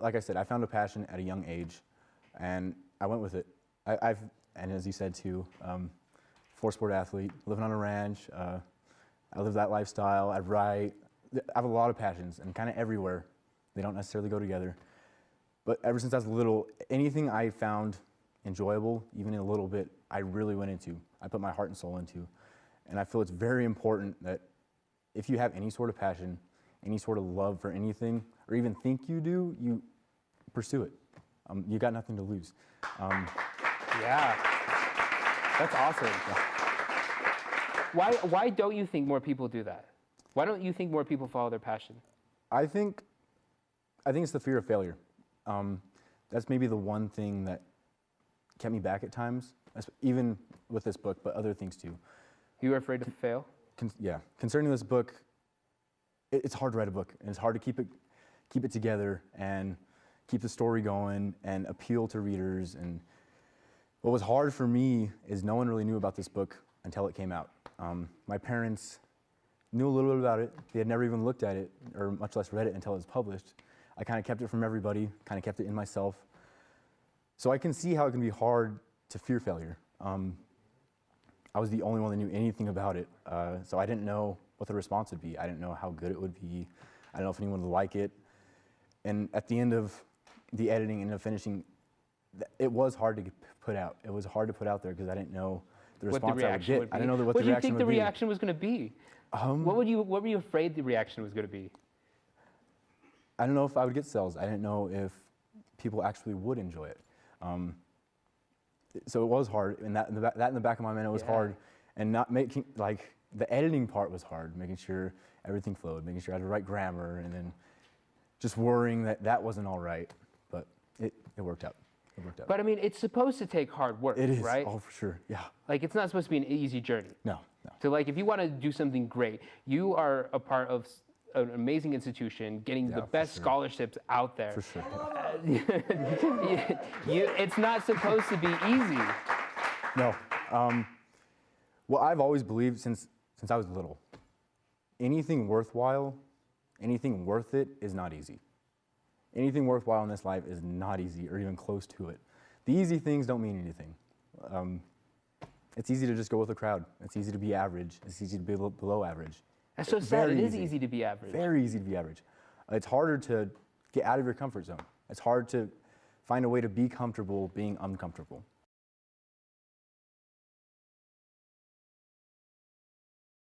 Like I said, I found a passion at a young age, and I went with it. And as you said too, four-sport athlete, living on a ranch. I live that lifestyle. I write. I have a lot of passions, and kind of everywhere. They don't necessarily go together. But ever since I was little, anything I found enjoyable, even in a little bit, I really went into. I put my heart and soul into. And I feel it's very important that if you have any sort of passion, any sort of love for anything, or even think you do, you pursue it. You got nothing to lose. Yeah, that's awesome. Why don't you think more people do that? Why don't you think more people follow their passion? I think it's the fear of failure. That's maybe the one thing that kept me back at times, even with this book, but other things too. You were afraid to fail? Yeah. Concerning this book, it's hard to write a book, and it's hard to keep it together and keep the story going and appeal to readers. And what was hard for me is no one really knew about this book until it came out. My parents knew a little bit about it. They had never even looked at it, or much less read it until it was published. I kind of kept it from everybody, kind of kept it in myself. So I can see how it can be hard to fear failure. I was the only one that knew anything about it, so I didn't know what the response would be. I didn't know how good it would be. I didn't know if anyone would like it. And at the end of the editing and the finishing, it was hard to put out. It was hard to put out there because I didn't know the response I would get. I didn't know what the reaction would be. What did you think the reaction was going to be? What were you afraid the reaction was going to be? I didn't know if I would get sales. I didn't know if people actually would enjoy it. So it was hard, and that in the back of my mind, it was hard. And not making, like, the editing part was hard, making sure everything flowed, making sure I had the right grammar, and then just worrying that that wasn't all right. But it worked out. It worked out. But I mean, it's supposed to take hard work, it is, right? Oh, for sure, yeah. Like, it's not supposed to be an easy journey. No. So, like, if you want to do something great, you are a part of an amazing institution, getting the best scholarships out there. For sure. It's not supposed to be easy. No. Well, I've always believed since I was little, anything worthwhile, anything worth it is not easy. Anything worthwhile in this life is not easy or even close to it. The easy things don't mean anything. It's easy to just go with the crowd. It's easy to be average. It's easy to be below average. That's so sad. It is easy to be average. Very easy to be average. It's harder to get out of your comfort zone. It's hard to find a way to be comfortable being uncomfortable.